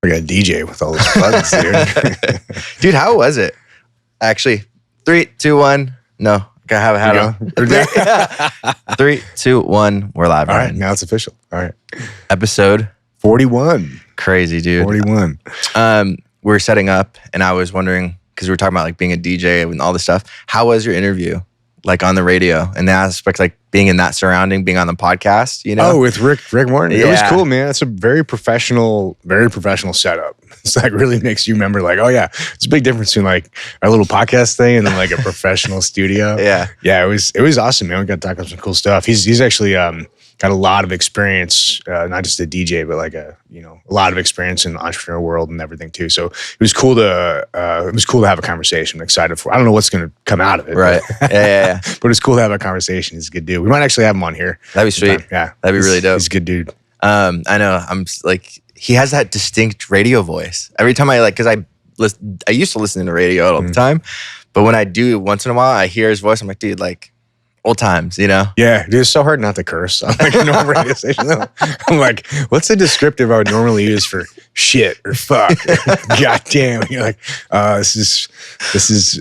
We got a DJ with all those buttons, dude. Dude, how was it? Actually, 3, 2, 1. No, gotta have a hat on. 3, 2, 1. We're live. All right, now it's official. All right. Episode 41. Crazy, dude. 41. We're setting up, and I was wondering, because we were talking about like being a DJ and all this stuff. How was your interview? Like on the radio and the aspect, like being in that surrounding, being on the podcast, you know? Oh, with Rick Martin. Yeah. It was cool, man. It's a very professional setup. It's like really makes you remember like, oh yeah, it's a big difference between like our little podcast thing and then like a professional studio. Yeah. Yeah, it was awesome, man. We got to talk about some cool stuff. He's actually got a lot of experience, not just a DJ, but like a lot of experience in the entrepreneur world and everything too. So it was cool to have a conversation. I'm excited for. I don't know what's going to come out of it, Right? Yeah. But it's cool to have a conversation. He's a good dude. We might actually have him on here. That'd be sweet. Yeah, that'd be really dope. He's a good dude. I know. I'm like, he has that distinct radio voice. Every time because I used to listen to radio all the time, but when I do once in a while, I hear his voice. I'm like, dude, like. Old times, you know? Yeah, dude, it's so hard not to curse on like a normal radio station. I'm like, what's a descriptive I would normally use for shit or fuck? Or goddamn. You're like, this is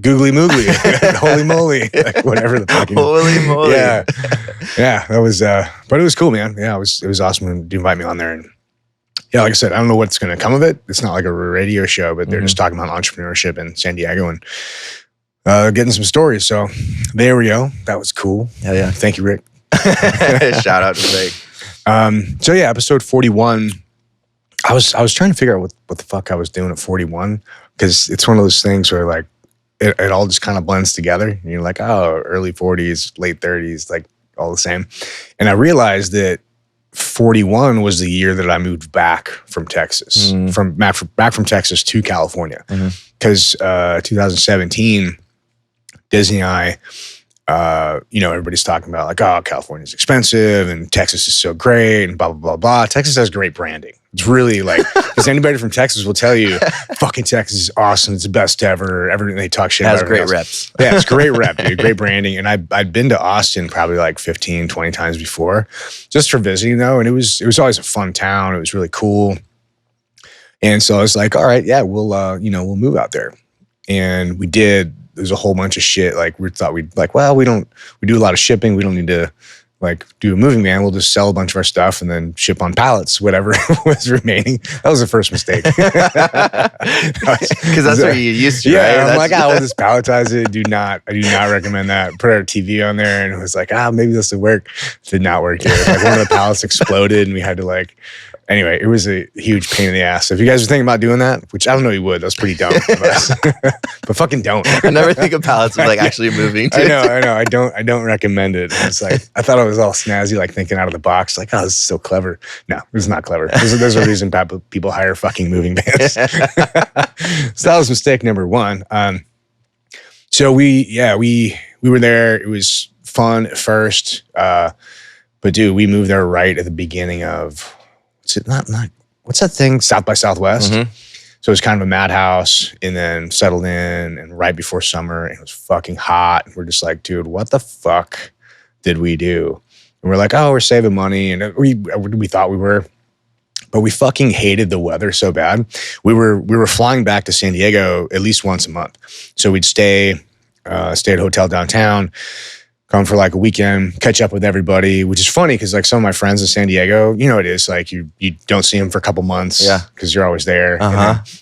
googly moogly, holy moly, like whatever the fuck. Holy moly. Yeah, that was, but it was cool, man. Yeah, it was awesome to invite me on there. And yeah, like I said, I don't know what's going to come of it. It's not like a radio show, but they're just talking about entrepreneurship in San Diego and getting some stories. So there we go. That was cool. Hell yeah. Thank you, Rick. Shout out to Rick. So yeah, episode 41. I was trying to figure out what the fuck I was doing at 41, because it's one of those things where like it all just kind of blends together. And you're like, oh, early 40s, late 30s, like all the same. And I realized that 41 was the year that I moved back from Texas, back from Texas to California, because 2017. Disney and I, everybody's talking about like, oh, California's expensive and Texas is so great and blah, blah, blah, blah. Texas has great branding. It's really like, because anybody from Texas will tell you, fucking Texas is awesome. It's the best ever. Everything they talk shit about. It has great reps. Yeah, it's great rep, dude. Great branding. And I'd been to Austin probably like 15, 20 times before, just for visiting though. And it was always a fun town. It was really cool. And so I was like, all right, yeah, we'll move out there. And we did. There's a whole bunch of shit. Like we thought we'd like, well, we do a lot of shipping. We don't need to like do a moving van. We'll just sell a bunch of our stuff and then ship on pallets, whatever was remaining. That was the first mistake. Because that's what you used to, yeah, right? I'm like, we'll just palletize it. I do not recommend that. Put our TV on there and it was like, maybe this will work. It did not work here. Like one of the pallets exploded and we had to like, anyway, it was a huge pain in the ass. So if you guys are thinking about doing that, which I don't know you would, that's pretty dumb of us. But fucking don't. I never think of pallets as like actually moving too. I know. I don't recommend it. It's like, I thought I was all snazzy, like thinking out of the box, like, oh, this is so clever. No, it's not clever. There's a reason people hire fucking moving vans. So that was mistake number one. So we were there. It was fun at first. But dude, we moved there right at the beginning of, what's that thing? South by Southwest. So it was kind of a madhouse and then settled in and right before summer and it was fucking hot. We're just like, dude, what the fuck did we do? And we're like, oh, we're saving money. And we thought we were, but we fucking hated the weather so bad. We were flying back to San Diego at least once a month. So we'd stay at a hotel downtown, come for like a weekend, catch up with everybody, which is funny because like some of my friends in San Diego, it is like you don't see them for a couple months because you're always there.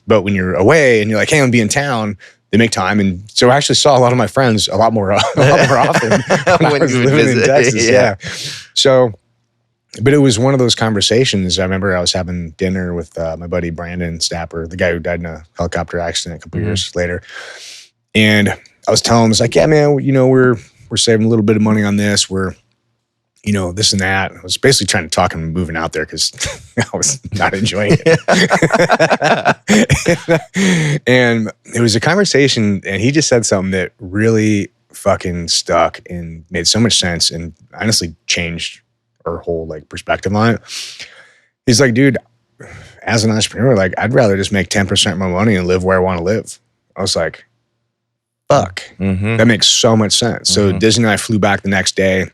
But when you're away and you're like, hey, I'm gonna be in town, they make time. And so I actually saw a lot of my friends a lot more often when I was living in Texas. Yeah. So, but it was one of those conversations. I remember I was having dinner with my buddy Brandon Snapper, the guy who died in a helicopter accident a couple years later. And I was telling him, it's like, yeah, man, we're saving a little bit of money on this. We're, this and that. I was basically trying to talk him moving out there because I was not enjoying it. And it was a conversation and he just said something that really fucking stuck and made so much sense and honestly changed our whole like perspective on it. He's like, dude, as an entrepreneur, like I'd rather just make 10% of my money and live where I want to live. I was like, fuck, that makes so much sense. So Disney and I flew back the next day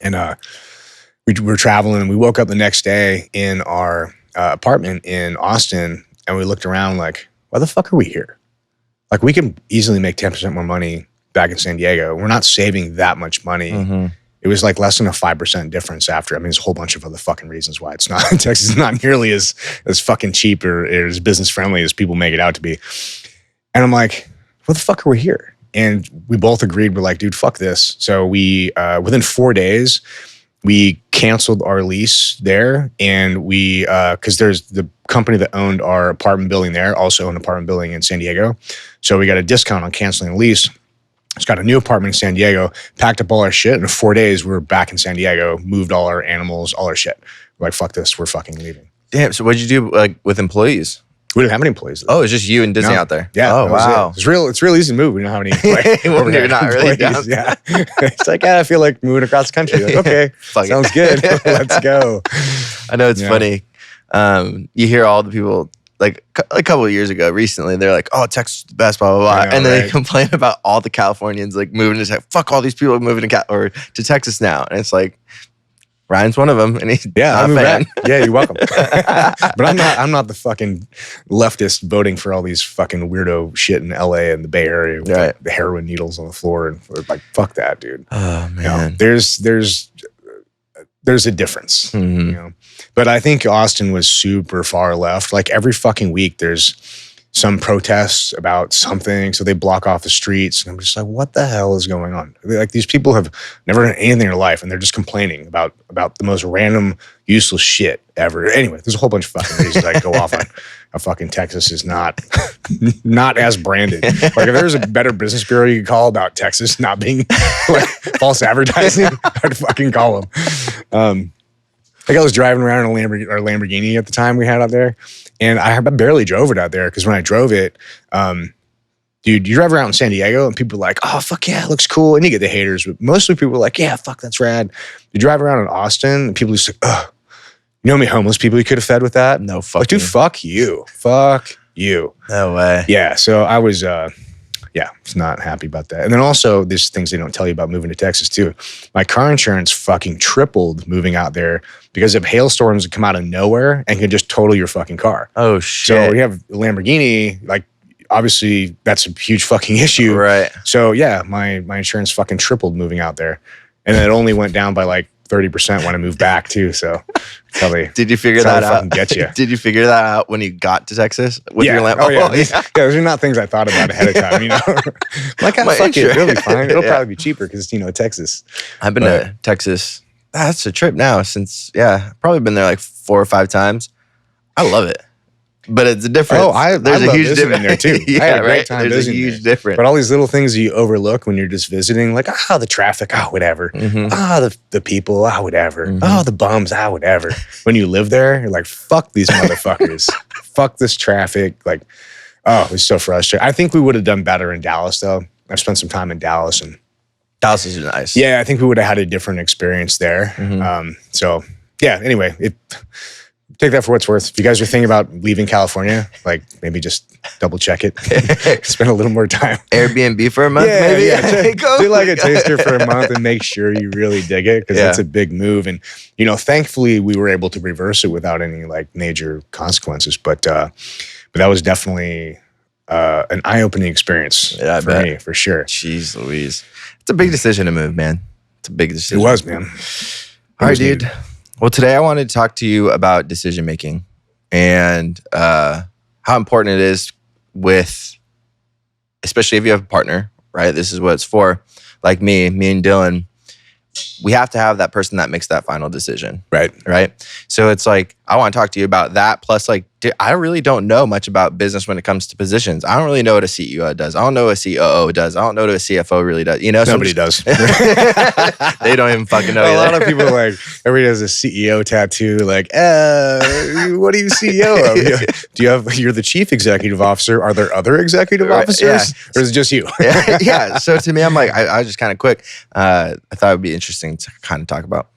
and we were traveling and we woke up the next day in our apartment in Austin, and we looked around like, why the fuck are we here? Like, we can easily make 10% more money back in San Diego. We're not saving that much money. Mm-hmm. It was like less than a 5% difference after. I mean, there's a whole bunch of other fucking reasons why it's not. Texas is not nearly as fucking cheap or as business friendly as people make it out to be. And I'm like, what the fuck are we here? And we both agreed, we're like, dude, fuck this. So we, within 4 days, we canceled our lease there. And we, because there's the company that owned our apartment building there, also owned an apartment building in San Diego. So we got a discount on canceling the lease. Just got a new apartment in San Diego, packed up all our shit. And in 4 days, we were back in San Diego, moved all our animals, all our shit. We're like, fuck this, we're fucking leaving. Damn. So what'd you do like with employees? We didn't have any employees. Oh, it's just you and Disney out there. Yeah. Oh, wow. It's real easy to move. We don't have any. Like, You're not really down. Yeah. It's like, I feel like moving across the country. Like, okay, sounds good. Let's go. I know it's funny. You hear all the people like a couple of years ago, recently, they're like, "Oh, Texas is the best," blah blah blah, and then they complain about all the Californians like moving to Texas. Fuck all these people moving to Texas now, and it's like Ryan's one of them, and he's not a fan. Yeah, you're welcome. But I'm not the fucking leftist voting for all these fucking weirdo shit in LA and the Bay Area with like the heroin needles on the floor and like fuck that, dude. Oh man, you know, there's a difference, you know. But I think Austin was super far left. Like every fucking week, there's some protests about something, so they block off the streets, and I'm just like, what the hell is going on? Like these people have never done anything in their life, and they're just complaining about the most random, useless shit ever. Anyway, there's a whole bunch of fucking reasons I go off on how fucking Texas is not as branded. Like if there's a better business bureau you could call about Texas not being like false advertising, I'd fucking call them. Like I was driving around in our Lamborghini at the time we had out there, and I barely drove it out there because when I drove it, dude, you drive around in San Diego and people are like, oh, fuck yeah, it looks cool. And you get the haters, but mostly people are like, yeah, fuck, that's rad. You drive around in Austin and people are just like, ugh, you know how many homeless people you could have fed with that? No, fuck like, dude, fuck you. Fuck you. No way. Yeah, so I was, was not happy about that. And then also, there's things they don't tell you about moving to Texas too. My car insurance fucking tripled moving out there because of hailstorms that come out of nowhere and can just total your fucking car. Oh shit. So we have a Lamborghini, like obviously that's a huge fucking issue. Right. So yeah, my insurance fucking tripled moving out there. And then it only went down by like 30% when I moved back too. So probably. Did you figure that out? Get you. Did you figure that out when you got to Texas with your Lambo? Oh yeah. Those are not things I thought about ahead of time. You know, like fuck it, it'll be fine. It'll probably be cheaper because Texas. I've been to Texas. That's a trip now since I've probably been there like 4 or 5 times. I love it. But it's a difference. There's a huge difference there too. I had a great time There's a huge difference. But all these little things you overlook when you're just visiting, like the traffic, whatever. The people, whatever. The bums, whatever. When you live there, you're like, fuck these motherfuckers. Fuck this traffic. Like, it was so frustrating. I think we would have done better in Dallas though. I've spent some time in Dallas and Dallas is nice. Yeah, I think we would have had a different experience there. So yeah, anyway, take that for what it's worth. If you guys are thinking about leaving California, like maybe just double check it. Spend a little more time. Airbnb for a month, maybe? Yeah. Do like a taster for a month and make sure you really dig it because that's a big move. And, thankfully we were able to reverse it without any like major consequences. But that was definitely an eye-opening experience for me, for sure. Jeez Louise. It's a big decision to move, man. It's a big decision. It was, man. All right, dude. Well, today I wanted to talk to you about decision making and how important it is especially if you have a partner, right? This is what it's for. Like me and Dylan, we have to have that person that makes that final decision. Right. So it's like, I want to talk to you about that. Plus, like, I really don't know much about business when it comes to positions. I don't really know what a CEO does. I don't know what a COO does. I don't know what a CFO really does. Nobody does. They don't even fucking know. A lot of people like, everybody has a CEO tattoo. Like, what are you CEO of? You're the chief executive officer. Are there other executive officers? Or is it just you? Yeah. So to me, I'm like, I was just kind of quick. I thought it would be interesting to kind of talk about.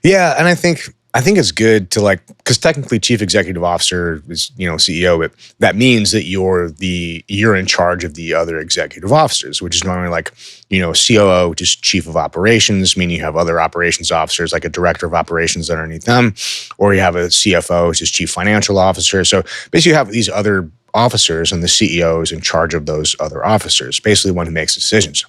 Yeah, and I think I think it's good to like, because technically chief executive officer is, CEO, but that means that you're in charge of the other executive officers, which is normally like, COO, which is chief of operations, meaning you have other operations officers, like a director of operations underneath them, or you have a CFO, which is chief financial officer. So basically you have these other officers and the CEO is in charge of those other officers, basically one who makes decisions.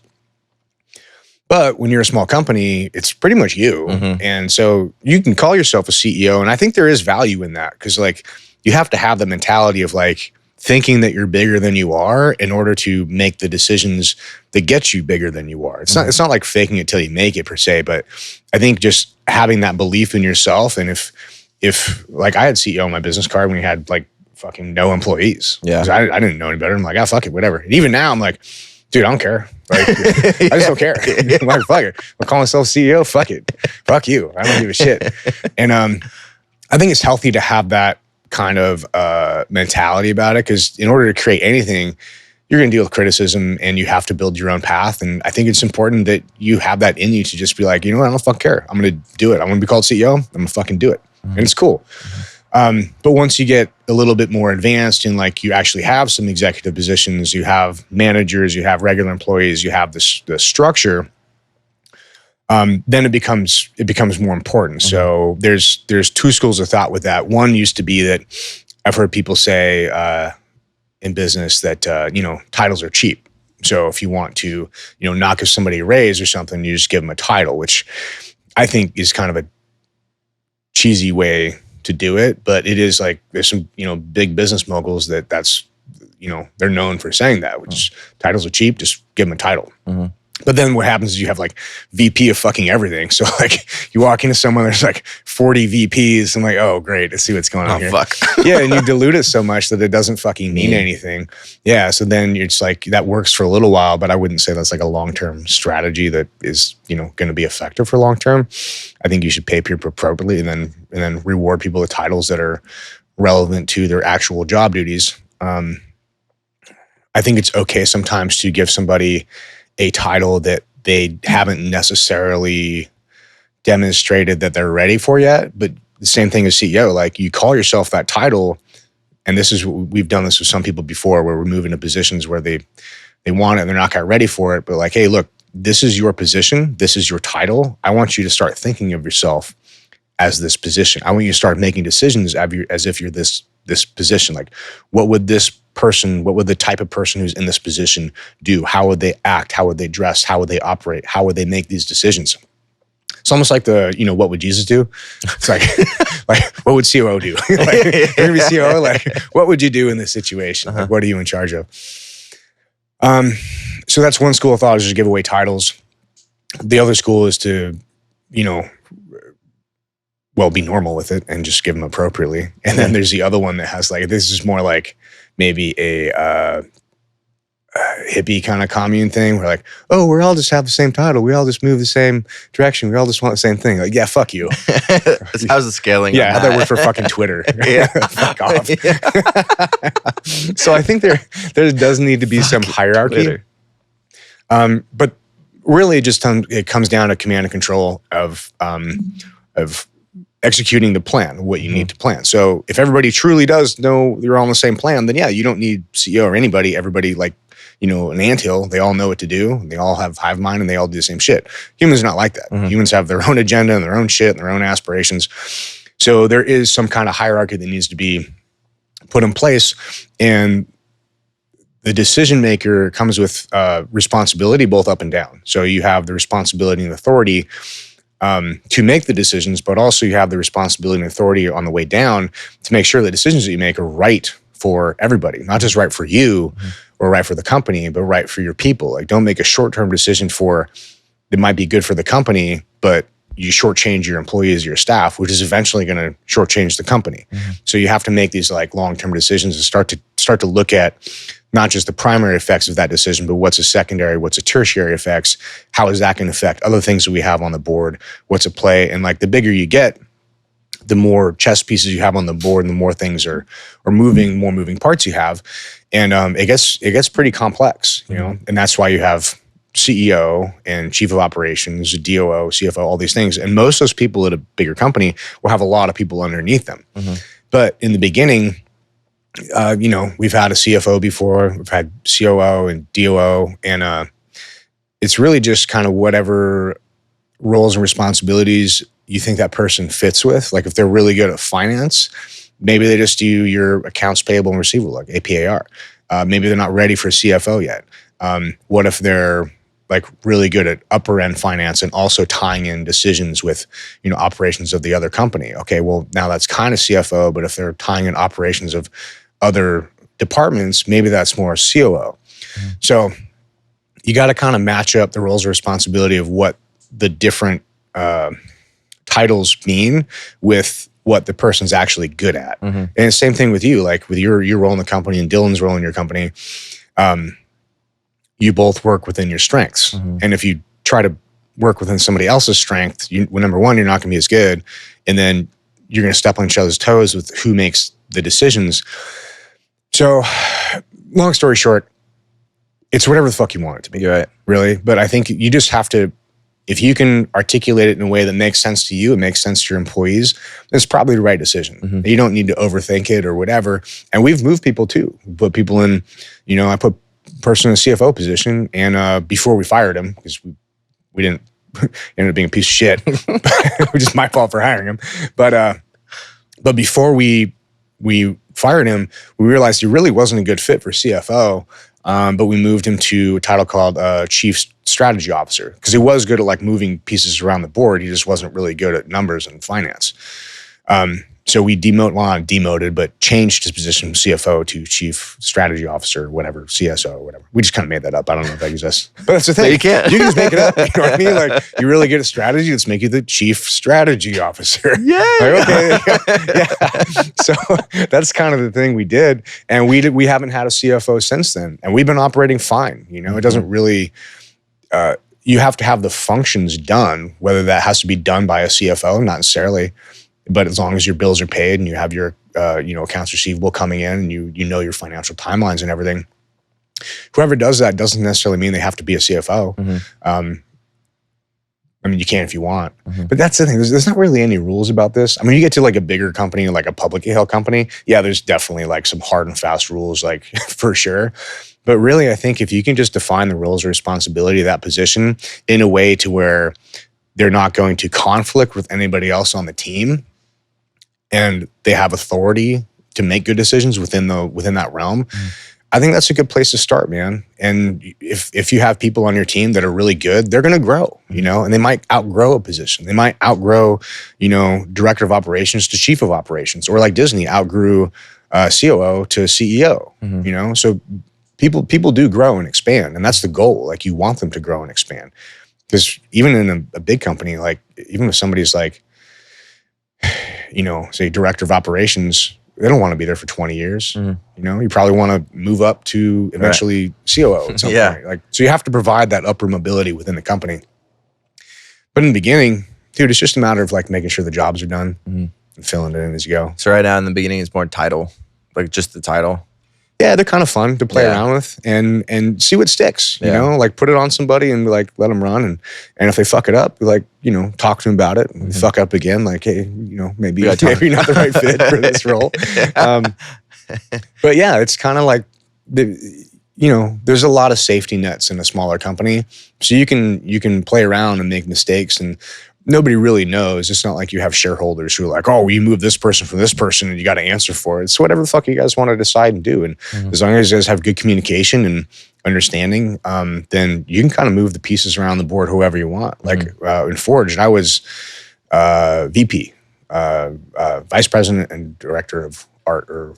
But when you're a small company, it's pretty much you. Mm-hmm. And so you can call yourself a CEO. And I think there is value in that because like you have to have the mentality of like thinking that you're bigger than you are in order to make the decisions that get you bigger than you are. It's not like faking it till you make it per se, but I think just having that belief in yourself. And if like I had CEO on my business card when we had like fucking no employees. Yeah. I didn't know any better. I'm like, fuck it, whatever. And even now I'm like, dude, I don't care. Like, I just don't care. I'm like, fuck it. I'll call myself CEO. Fuck it. Fuck you. I don't give a shit. And I think it's healthy to have that kind of mentality about it because in order to create anything, you're going to deal with criticism and you have to build your own path. And I think it's important that you have that in you to just be like, you know what? I don't fucking care. I'm going to do it. I want to be called CEO. I'm going to fucking do it. Mm-hmm. And it's cool. But once you get a little bit more advanced and like you actually have some executive positions, you have managers, you have regular employees, you have the structure, then it becomes more important. Mm-hmm. So there's two schools of thought with that. One used to be that I've heard people say in business that titles are cheap. So if you want to not give somebody a raise or something, you just give them a title, which I think is kind of a cheesy way to do it, but it is like there's some big business moguls that's they're known for saying that, which is titles are cheap, just give them a title. Mm-hmm. But then what happens is you have like VP of fucking everything. So like you walk into someone, there's like 40 VPs. I'm like, oh great, let's see what's going on here. Fuck. Yeah, and you dilute it so much that it doesn't fucking mean anything. Yeah, so then it's like that works for a little while, but I wouldn't say that's like a long-term strategy that is going to be effective for long-term. I think you should pay people appropriately and then reward people with titles that are relevant to their actual job duties. I think it's okay sometimes to give somebody a title that they haven't necessarily demonstrated that they're ready for yet. But the same thing as CEO, like you call yourself that title. And we've done this with some people before where we're moving to positions where they want it and they're not quite ready for it. But like, hey, look, this is your position. This is your title. I want you to start thinking of yourself as this position. I want you to start making decisions as if you're this position. Like what would the type of person who's in this position do? How would they act? How would they dress? How would they operate? How would they make these decisions? It's almost like what would Jesus do? It's like, what would COO do? Like, you're gonna be COO, like, what would you do in this situation? Uh-huh. Like, what are you in charge of? So that's one school of thought is just give away titles. The other school is to, be normal with it and just give them appropriately. And then there's the other one that has like, this is more like maybe a hippie kind of commune thing where like, oh, we all just have the same title. We all just move the same direction. We all just want the same thing. Like, yeah, fuck you. How's the scaling? Yeah, how'd that work for fucking Twitter? Yeah. Fuck off. Yeah. So I think there does need to be some hierarchy. But really it comes down to command and control of executing the plan, what you need to plan. So if everybody truly does know you're all on the same plan, then yeah, you don't need CEO or anybody. Everybody like, an anthill, they all know what to do. And they all have hive mind and they all do the same shit. Humans are not like that. Mm-hmm. Humans have their own agenda and their own shit and their own aspirations. So there is some kind of hierarchy that needs to be put in place. And the decision maker comes with responsibility both up and down. So you have the responsibility and authority to make the decisions, but also you have the responsibility and authority on the way down to make sure the decisions that you make are right for everybody, not just right for you or right for the company, but right for your people. Like don't make a short-term decision that might be good for the company, but you shortchange your employees, your staff, which is eventually going to shortchange the company. Mm-hmm. So you have to make these like long-term decisions and start to look at not just the primary effects of that decision, but what's a secondary, what's a tertiary effects, how is that going to affect other things that we have on the board, what's at play. And like the bigger you get, the more chess pieces you have on the board and the more things are moving, more moving parts you have. And it gets pretty complex, and that's why you have CEO and chief of operations, DOO, CFO, all these things. And most of those people at a bigger company will have a lot of people underneath them. But in the beginning, we've had a CFO before, we've had COO and DOO, and it's really just kind of whatever roles and responsibilities you think that person fits with. Like if they're really good at finance, maybe they just do your accounts payable and receivable, like APAR. Maybe they're not ready for CFO yet. What if they're like really good at upper end finance and also tying in decisions with, operations of the other company? Okay, well now that's kind of CFO, but if they're tying in operations of other departments, maybe that's more COO. So you got to kind of match up the roles and responsibility of what the different titles mean with what the person's actually good at. And the same thing with you, like with your role in the company and Dylan's role in your company. You both work within your strengths. And if you try to work within somebody else's strength, number one, you're not going to be as good. And then you're going to step on each other's toes with who makes the decisions. So long story short, it's whatever the fuck you want it to be. You're right. Really. But I think you just have to, if you can articulate it in a way that makes sense to you, it makes sense to your employees, it's probably the right decision. You don't need to overthink it or whatever. And we've moved people too. Put people in, I put person in a CFO position, and before we fired him, because we didn't ended up being a piece of shit, which is my fault for hiring him. But before we fired him, we realized he really wasn't a good fit for CFO. But we moved him to a title called Chief Strategy Officer, because he was good at like moving pieces around the board. He just wasn't really good at numbers and finance. So we demoted, but changed his position from CFO to Chief Strategy Officer, whatever, CSO, whatever. We just kind of made that up. I don't know if that exists. But that's the thing. No, you can't. You can just make it up. You know what I mean? Like, you're really good at strategy, let's make you the Chief Strategy Officer. Yeah. Like, okay. Yeah. So that's kind of the thing we did. And we haven't had a CFO since then. And we've been operating fine. It doesn't really, you have to have the functions done, whether that has to be done by a CFO, not necessarily. But as long as your bills are paid and you have your, accounts receivable coming in and you know your financial timelines and everything, whoever does that doesn't necessarily mean they have to be a CFO. You can if you want. But that's the thing. There's not really any rules about this. You get to like a bigger company, like a publicly held company. Yeah, there's definitely like some hard and fast rules, like for sure. But really, I think if you can just define the roles or responsibility of that position in a way to where they're not going to conflict with anybody else on the team, and they have authority to make good decisions within that realm, I think that's a good place to start, man. And if you have people on your team that are really good, they're going to grow, and they might outgrow a position. They might outgrow, director of operations to chief of operations, or like Disney outgrew COO to CEO, So people do grow and expand, and that's the goal. Like, you want them to grow and expand. Because even in a big company, like even if somebody's like, say director of operations, they don't want to be there for 20 years. You probably want to move up to eventually COO at some point. Like, so you have to provide that upper mobility within the company. But in the beginning, dude, it's just a matter of like making sure the jobs are done and filling it in as you go. So right now in the beginning, it's more title, like just the title. Yeah, they're kind of fun to play around with and see what sticks, like put it on somebody and like let them run. And if they fuck it up, like, talk to them about it. And fuck up again, like, hey, maybe you're not the right fit for this role. But yeah, it's kind of like, there's a lot of safety nets in a smaller company. So you can play around and make mistakes, and nobody really knows. It's not like you have shareholders who are like, oh, you move this person from this person and you got to answer for it. It's whatever the fuck you guys want to decide and do. And as long as you guys have good communication and understanding, then you can kind of move the pieces around the board however you want. Like in Forge, I was VP, vice president and director of art, or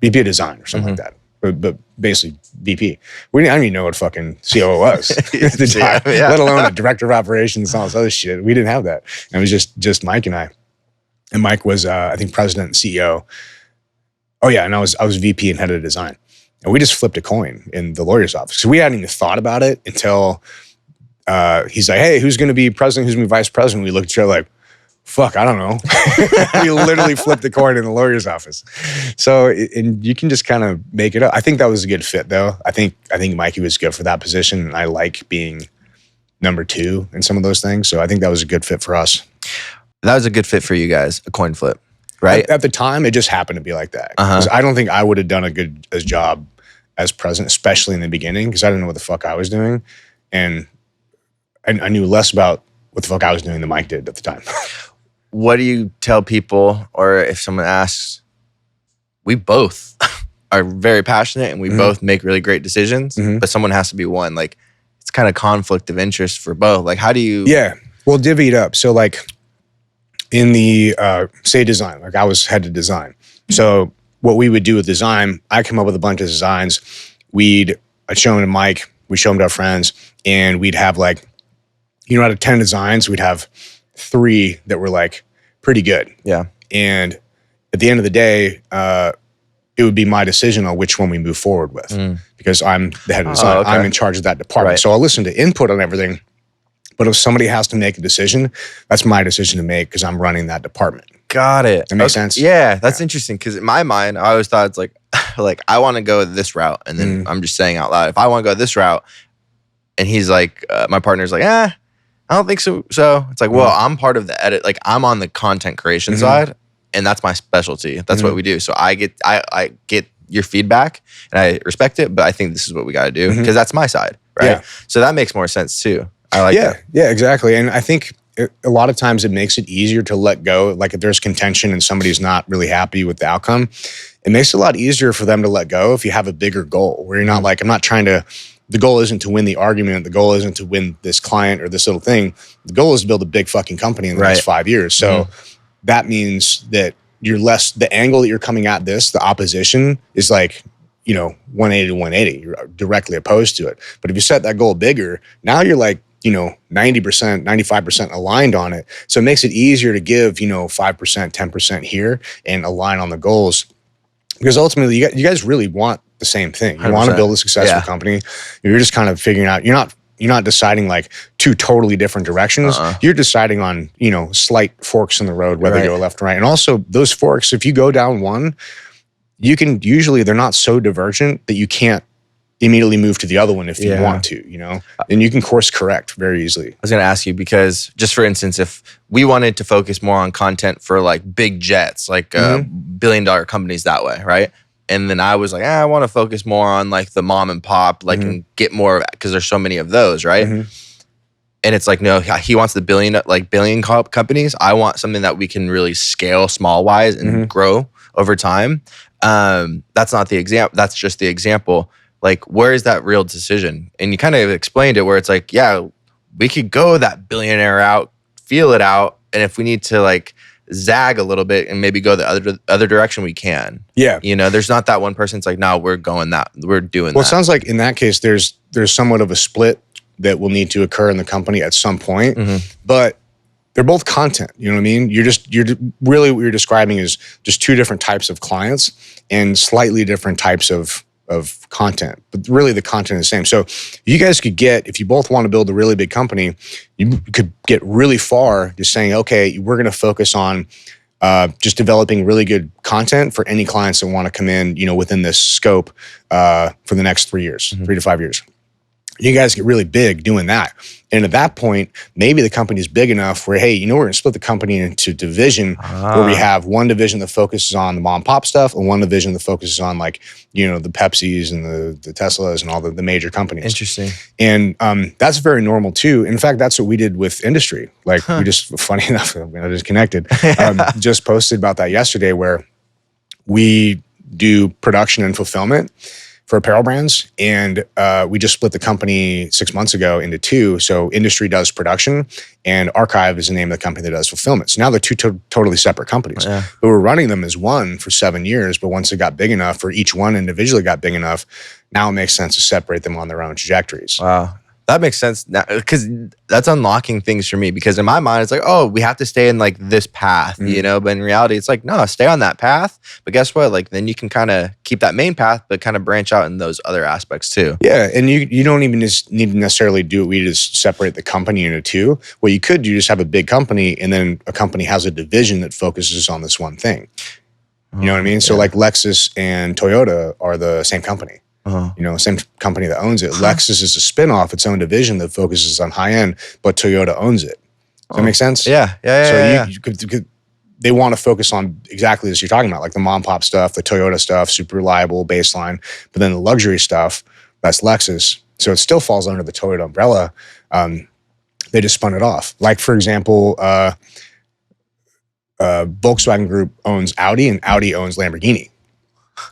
VP of design or something like that. But basically VP. I didn't even know what fucking COO was at the time, let alone a director of operations and all this other shit. We didn't have that. And it was just Mike and I. And Mike was, I think, president and CEO. Oh yeah, and I was VP and head of design. And we just flipped a coin in the lawyer's office. So we hadn't even thought about it until he's like, hey, who's going to be president? Who's going to be vice president? We looked at each other like, Fuck, I don't know. We literally flipped the coin in the lawyer's office. So, and you can just kind of make it up. I think that was a good fit, though. I think Mikey was good for that position, and I like being number 2 in some of those things. So I think that was a good fit for us. That was a good fit for you guys, a coin flip, right? At the time, it just happened to be like that. 'Cause I don't think I would have done a good job as president, especially in the beginning, because I didn't know what the fuck I was doing. And I knew less about what the fuck I was doing than Mike did at the time. What do you tell people, or if someone asks, we both are very passionate and we both make really great decisions, but someone has to be one. Like, it's kind of conflict of interest for both. Like, how do you? Yeah, well, divvy it up. So like in the, say design, like I was head of design. So what we would do with design, I come up with a bunch of designs. I'd show them to Mike, we show them to our friends, and we'd have like, out of 10 designs, we'd have 3 that were like pretty good. Yeah. And at the end of the day, it would be my decision on which one we move forward with because I'm the head of design. Okay. I'm in charge of that department. Right. So I'll listen to input on everything. But if somebody has to make a decision, that's my decision to make because I'm running that department. Got it. That makes sense? Yeah, that's interesting because in my mind, I always thought it's like I want to go this route. And then I'm just saying out loud, if I want to go this route, and he's like, my partner's like, I don't think so. So it's like, well, I'm part of the edit. Like, I'm on the content creation side, and that's my specialty. That's what we do. So I get your feedback, and I respect it, but I think this is what we got to do because that's my side, right? Yeah. So that makes more sense too. I like that. Yeah, exactly. And I think a lot of times it makes it easier to let go. Like if there's contention and somebody's not really happy with the outcome, it makes it a lot easier for them to let go if you have a bigger goal where you're not like, I'm not trying to, the goal isn't to win the argument. The goal isn't to win this client or this little thing. The goal is to build a big fucking company in the next 5 years. So that means that you're less, the angle that you're coming at this, the opposition is like, 180 to 180. You're directly opposed to it. But if you set that goal bigger, now you're like, 90%, 95% aligned on it. So it makes it easier to give, 5%, 10% here and align on the goals. Because ultimately, you guys really want the same thing. You 100%. want to build a successful company. You're just kind of figuring out, you're not deciding like 2 totally different directions. You're deciding on, slight forks in the road, whether you go left or right. And also those forks, if you go down one, you can usually, they're not so divergent that you can't immediately move to the other one if you want to, and you can course correct very easily. I was going to ask you because just for instance, if we wanted to focus more on content for like big jets, like $1 billion companies that way, right? And then I was like, I want to focus more on like the mom and pop, like and get more because there's so many of those, right? And it's like, no, he wants the billion companies. I want something that we can really scale small wise and grow over time. That's not the example. That's just the example. Like, where is that real decision? And you kind of explained it where it's like, yeah, we could go that billionaire out, feel it out. And if we need to like zag a little bit and maybe go the other direction, we can. Yeah. There's not that one person. It's like, no, we're doing that. Well, it sounds like in that case, there's somewhat of a split that will need to occur in the company at some point, but they're both content. You know what I mean? You're really what you're describing is just 2 different types of clients and slightly different types of content, but really the content is the same. So you guys could if you both want to build a really big company, you could get really far just saying, okay, we're going to focus on just developing really good content for any clients that want to come in, within this scope for the next 3 years, 3 to 5 years. You guys get really big doing that. And at that point, maybe the company is big enough where, hey, we're going to split the company into division where we have one division that focuses on the mom and pop stuff and one division that focuses on like, the Pepsis and the Teslas and all the major companies. Interesting. And that's very normal too. In fact, that's what we did with industry. Like we just, funny enough, I just connected, just posted about that yesterday where we do production and fulfillment for apparel brands. And we just split the company 6 months ago into 2. So industry does production and Archive is the name of the company that does fulfillment. So now they're 2 totally separate companies. Yeah. But we're running them as one for 7 years. But once it got big enough, or each one individually got big enough, now it makes sense to separate them on their own trajectories. Wow. That makes sense now, because that's unlocking things for me. Because in my mind, it's like, oh, we have to stay in like this path, you know. But in reality, it's like, no, stay on that path. But guess what? Like then you can kind of keep that main path, but kind of branch out in those other aspects too. Yeah, and you don't even just need to necessarily do it. We just separate the company into two. What you could do, just have a big company, and then a company has a division that focuses on this one thing. You know what I mean? So like Lexus and Toyota are the same company. You know, same company that owns it. Lexus is a spinoff, its own division that focuses on high end, but Toyota owns it. Does that make sense? Yeah. So you could, they want to focus on exactly as you're talking about, like the mom pop stuff, the Toyota stuff, super reliable baseline, but then the luxury stuff, that's Lexus. So it still falls under the Toyota umbrella. They just spun it off. Like for example, Volkswagen Group owns Audi, and Audi owns Lamborghini.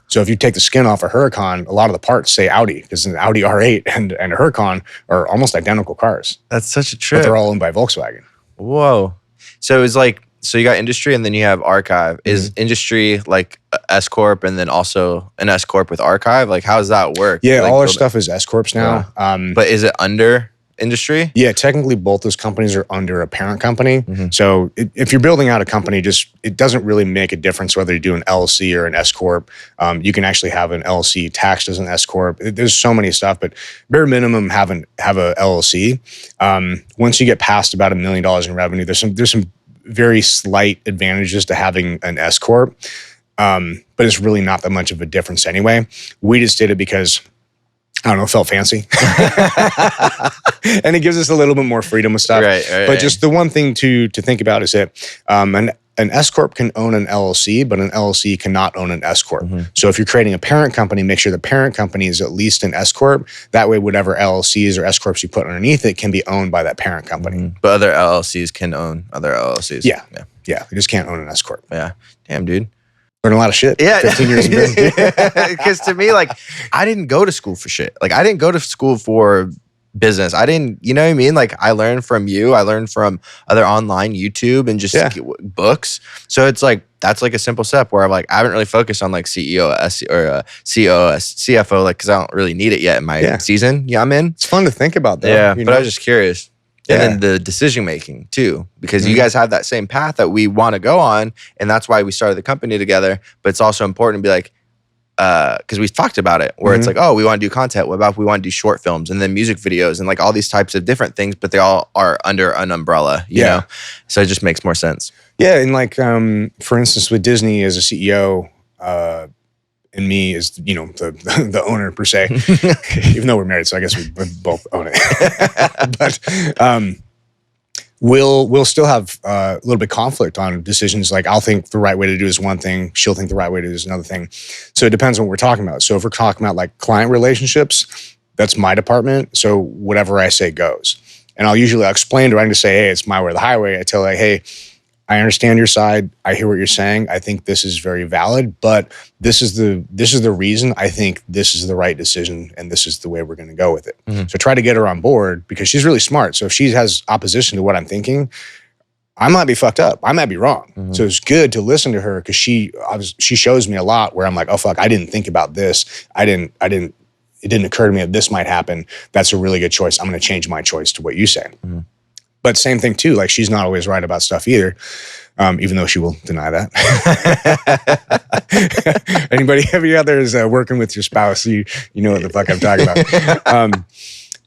So if you take the skin off a Huracan, a lot of the parts say Audi, because an Audi R8 and a Huracan are almost identical cars. That's such a trip. But they're all owned by Volkswagen. Whoa. So it's like, so you got industry and then you have archive. Is industry like S Corp and then also an S Corp with archive? Like how does that work? Yeah, like all our stuff is S Corps now. But is it under industry? Yeah, technically both those companies are under a parent company. So if you're building out a company, it doesn't really make a difference whether you do an LLC or an S Corp. You can actually have an LLC taxed as an S Corp. There's so many stuff, but bare minimum have a LLC. Once you get past about $1 million in revenue, there's some very slight advantages to having an S Corp. But it's really not that much of a difference anyway. We just did it because I don't know, felt fancy. And it gives us a little bit more freedom with stuff. But just the one thing to think about is that an S Corp can own an LLC, but an LLC cannot own an S Corp. So if you're creating a parent company, make sure the parent company is at least an S Corp. That way, whatever LLCs or S Corps you put underneath it can be owned by that parent company. But other LLCs can own other LLCs. Yeah. They just can't own an S Corp. Yeah. Damn, dude. Learn a lot of shit. Yeah. 15 years in business. Because to me, like, I didn't go to school for shit. Like, I didn't go to school for business. I didn't, you know what I mean? Like, I learned from you. I learned from other online YouTube and just books. So it's like, that's like a simple step where I'm like, I haven't really focused on like CEO or CFO, like, because I don't really need it yet in my season. Yeah, I'm in. It's fun to think about though. Yeah, but I was just curious. And then the decision making too, because you guys have that same path that we want to go on, and that's why we started the company together. But it's also important to be like, because we've talked about it, where it's like, oh, we want to do content. What about if we want to do short films and then music videos and like all these types of different things, but they all are under an umbrella, you know? So it just makes more sense. Yeah, and like for instance, with Disney as a CEO, and me as, you know, the owner per se, even though we're married, so I guess we both own it. But we'll still have a little bit of conflict on decisions. Like I'll think the right way to do is one thing, she'll think the right way to do is another thing. So it depends on what we're talking about. So if we're talking about like client relationships, that's my department. So whatever I say goes. And I'll usually explain to her, I just say, hey, it's my way or the highway. I tell her, like, hey, I understand your side. I hear what you're saying. I think this is very valid, but this is the reason I think this is the right decision, and this is the way we're going to go with it. So try to get her on board because she's really smart. So if she has opposition to what I'm thinking, I might be fucked up. I might be wrong. So it's good to listen to her because she shows me a lot where I'm like, oh fuck, I didn't think about this. It didn't occur to me that this might happen. That's a really good choice. I'm going to change my choice to what you say. But same thing too, like she's not always right about stuff either, even though she will deny that. Everybody out there is working with your spouse, you know what the fuck I'm talking about.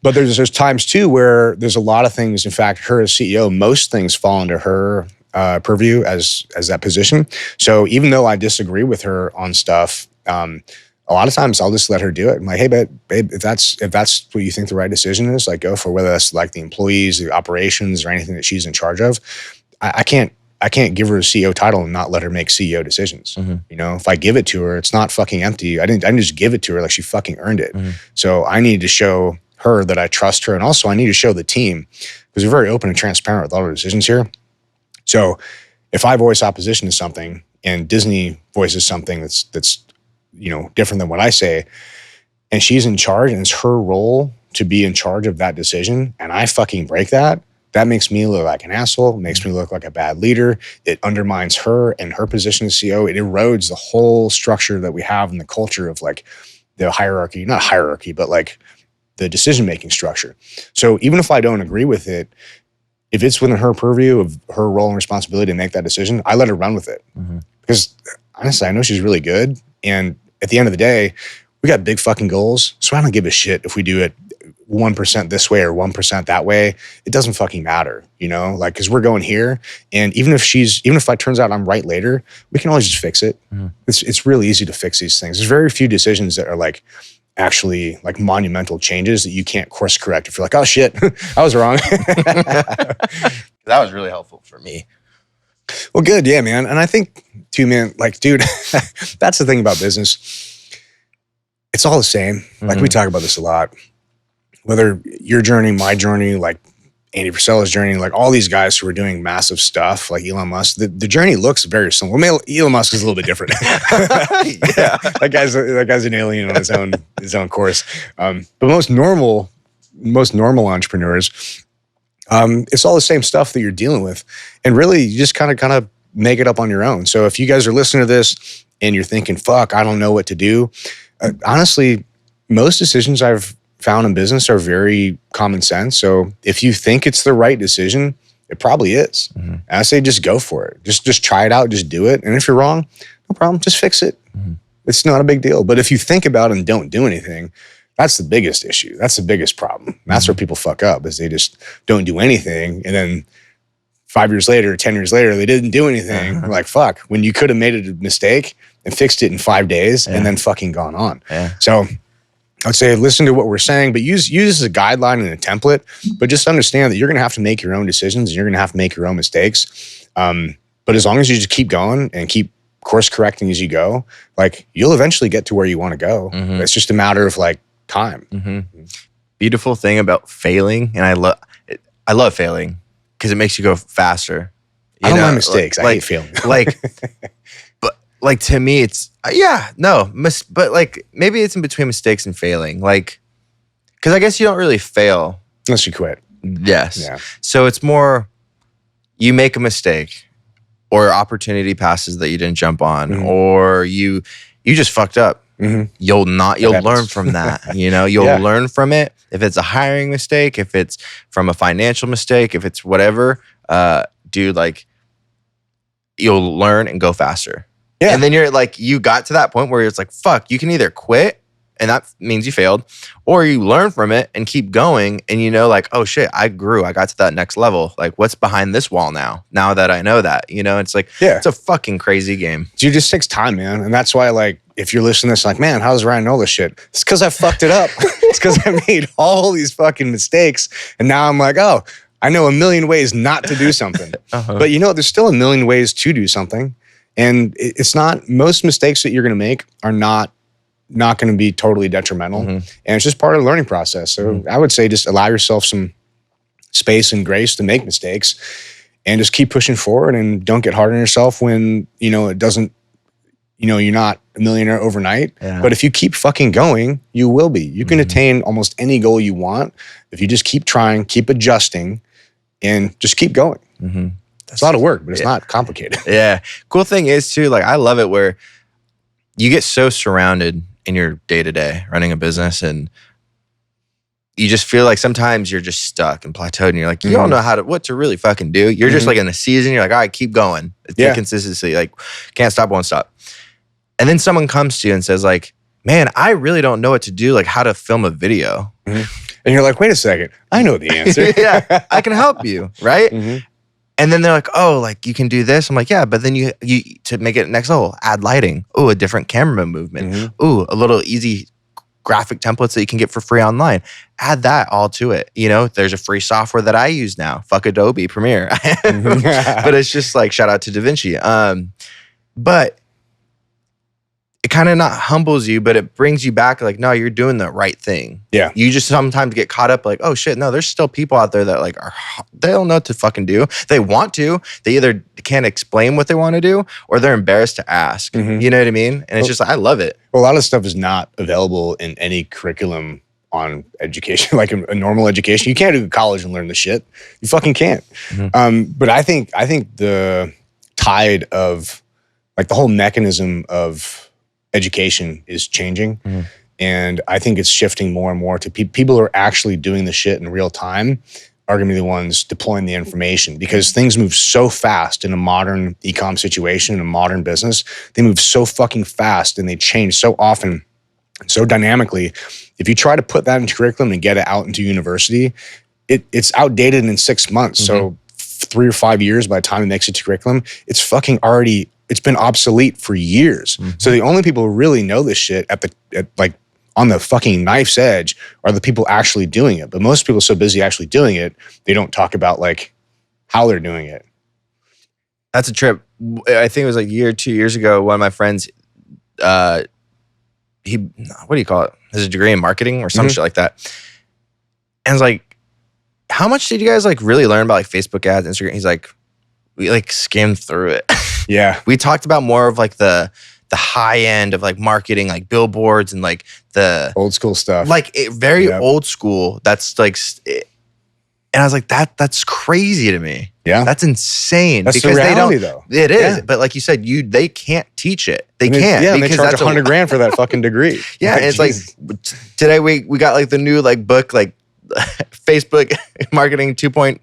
But there's times too where there's a lot of things, in fact, her as CEO, most things fall into her purview as that position. So even though I disagree with her on stuff, a lot of times I'll just let her do it. I'm like, hey, babe, if that's what you think the right decision is, like go for whether that's like the employees, the operations, or anything that she's in charge of. I can't give her a CEO title and not let her make CEO decisions. You know, if I give it to her, it's not fucking empty. I didn't just give it to her, like she fucking earned it. So I need to show her that I trust her, and also I need to show the team because we're very open and transparent with all our decisions here. So if I voice opposition to something and Disney voices something that's you know, different than what I say, and she's in charge and it's her role to be in charge of that decision, and I fucking break that makes me look like an asshole. It makes me look like a bad leader. It undermines her and her position as CEO. It erodes the whole structure that we have in the culture of like the hierarchy, not hierarchy, but like the decision-making structure. So even if I don't agree with it, if it's within her purview of her role and responsibility to make that decision, I let her run with it. Because honestly, I know she's really good. And at the end of the day, we got big fucking goals. So I don't give a shit if we do it 1% this way or 1% that way. It doesn't fucking matter, you know, like, cause we're going here. And even if it turns out I'm right later, we can always just fix it. It's really easy to fix these things. There's very few decisions that are like actually like monumental changes that you can't course correct if you're like, oh shit, I was wrong. That was really helpful for me. Well, good. Yeah, man. And I think too, man, like, dude, that's the thing about business. It's all the same. Like we talk about this a lot, whether your journey, my journey, like Andy Frisella's journey, like all these guys who are doing massive stuff, like Elon Musk, the journey looks very similar. Well, Elon Musk is a little bit different. Yeah. that guy's an alien on his own course. But most normal entrepreneurs, it's all the same stuff that you're dealing with. And really you just kind of make it up on your own. So if you guys are listening to this and you're thinking, fuck, I don't know what to do. Honestly, most decisions I've found in business are very common sense. So if you think it's the right decision, it probably is. And I say, just go for it. Just try it out. Just do it. And if you're wrong, no problem. Just fix it. It's not a big deal. But if you think about it and don't do anything, that's the biggest issue. That's the biggest problem. And that's where people fuck up, is they just don't do anything. And then 5 years later, 10 years later, they didn't do anything. We're like, fuck, when you could have made a mistake and fixed it in 5 days and then fucking gone on. So I would say listen to what we're saying, but use as a guideline and a template, but just understand that you're going to have to make your own decisions and you're going to have to make your own mistakes. But as long as you just keep going and keep course correcting as you go, like you'll eventually get to where you want to go. It's just a matter of like time. Beautiful thing about failing, and I love failing because it makes you go faster. I don't mind mistakes. I hate failing. Like to me, it's but like maybe it's in between mistakes and failing. Like, because I guess you don't really fail unless you quit. Yes. Yeah. So it's more you make a mistake, or opportunity passes that you didn't jump on, or you just fucked up. You'll learn from that. You know, you'll learn from it. If it's a hiring mistake, if it's from a financial mistake, if it's whatever, dude, like you'll learn and go faster. Yeah. And then you're like, you got to that point where it's like, fuck, you can either quit and that means you failed, or you learn from it and keep going. And you know, like, oh shit, I grew. I got to that next level. Like, what's behind this wall now that I know that, you know, it's like, it's a fucking crazy game. Dude, it just takes time, man. And that's why, like, if you're listening to this, like, man, how does Ryan know this shit? It's because I fucked it up. It's because I made all these fucking mistakes. And now I'm like, oh, I know a million ways not to do something. But you know, there's still a million ways to do something. And it's not, most mistakes that you're going to make are not going to be totally detrimental. And it's just part of the learning process. So I would say just allow yourself some space and grace to make mistakes and just keep pushing forward, and don't get hard on yourself when, you know, it doesn't, you know, you're not a millionaire overnight. But if you keep fucking going, you will be. You can attain almost any goal you want if you just keep trying, keep adjusting, and just keep going. It's a lot of work, but it's not complicated. Cool thing is too, like, I love it where you get so surrounded in your day-to-day running a business, and you just feel like sometimes you're just stuck and plateaued, and you're like, you don't know what to really fucking do. You're just like in a season, you're like, all right, keep going. It's the consistency, like, can't stop, won't stop. And then someone comes to you and says like, man, I really don't know what to do, like how to film a video. And you're like, wait a second, I know the answer. I can help you, right? And then they're like, oh, like you can do this. I'm like, yeah, but then you to make it next level, add lighting. Oh, a different camera movement. Oh, a little easy graphic templates that you can get for free online. Add that all to it. You know, there's a free software that I use now. Fuck Adobe Premiere. But it's just like, shout out to DaVinci. But it kind of not humbles you, but it brings you back like, no, you're doing the right thing. You just sometimes get caught up like, oh shit, no, there's still people out there that like they don't know what to fucking do. They want to. They either can't explain what they want to do, or they're embarrassed to ask. You know what I mean? And it's just like, I love it. Well, a lot of stuff is not available in any curriculum on education, like a normal education. You can't do college and learn the shit. You fucking can't. But I think the tide of like the whole mechanism of education is changing. And I think it's shifting more and more to people who are actually doing the shit in real time are going to be the ones deploying the information, because things move so fast in a modern e-com situation, in a modern business. They move so fucking fast and they change so often, so dynamically. If you try to put that into curriculum and get it out into university, it's outdated in 6 months. So 3 or 5 years by the time it makes it to curriculum, it's fucking already, it's been obsolete for years. So the only people who really know this shit at like on the fucking knife's edge are the people actually doing it. But most people are so busy actually doing it, they don't talk about like how they're doing it. That's a trip. I think it was like a year, 2 years ago. One of my friends, what do you call it? Has a degree in marketing or some shit like that. And I was like, how much did you guys like really learn about like Facebook ads, Instagram? He's like, we like skimmed through it. Yeah. We talked about more of like the high end of like marketing, like billboards and like the Old school stuff. like very old school. That's like, and I was like, that's crazy to me. Yeah. That's insane. That's because the reality, they don't, though. It is. Yeah. But like you said, they can't teach it. They can't. Yeah, and they because charge that's $100,000 for that fucking degree. Yeah, Like, and it's Jesus. like today we got like the new like book, like Facebook marketing 203.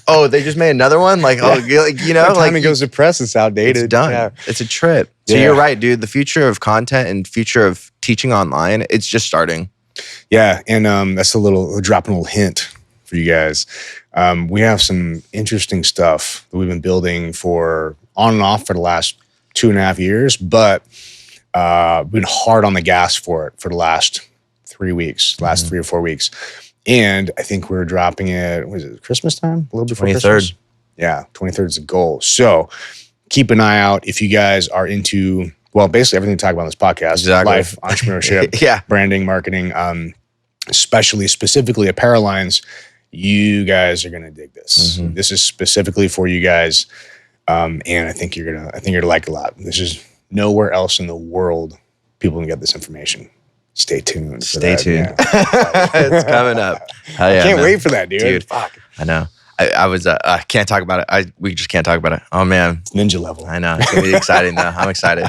Oh, they just made another one. Like, oh, like, you know, by the like time it goes to press, it's outdated. it's done. Yeah. It's a trip. So you're right, dude. The future of content and future of teaching online, it's just starting. Yeah, and that's dropping a little hint for you guys. We have some interesting stuff that we've been building for on and off for the last 2.5 years, but we've been hard on the gas for it for the last 3 weeks, last 3 or 4 weeks. And I think we're dropping it, was it Christmas time? A little before 23rd. Christmas? Yeah, 23rd is the goal. So keep an eye out if you guys are into, well, basically everything we talk about on this podcast. Exactly. Life, entrepreneurship, Yeah. branding, marketing, specifically apparel lines. You guys are gonna dig this. This is specifically for you guys, and I think you're gonna like it a lot. This is nowhere else in the world people can get this information. Stay tuned. Stay tuned. Yeah. It's coming up. Hell yeah, I can't man. wait for that, dude. Fuck. I know. I can't talk about it. We just can't talk about it. Oh man. It's ninja level. I know. It's gonna be exciting though. I'm excited.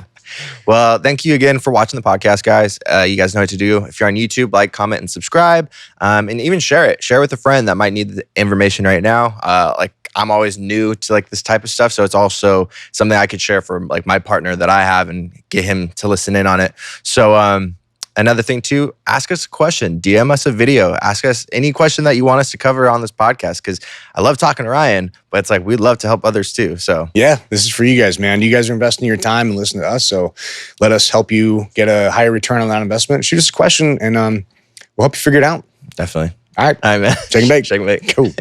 Well, thank you again for watching the podcast, guys. You guys know what to do. If you're on YouTube, like, comment, and subscribe. And even share it. Share with a friend that might need the information right now. Like I'm always new to like this type of stuff. So it's also something I could share for like my partner that I have and get him to listen in on it. So another thing too, ask us a question, DM us a video, ask us any question that you want us to cover on this podcast. Cause I love talking to Ryan, but it's like, we'd love to help others too. So yeah, this is for you guys, man. You guys are investing your time and listening to us. So let us help you get a higher return on that investment. Shoot us a question and we'll help you figure it out. definitely. All right. All right, man. Shake and bake. Shake and bake. Cool.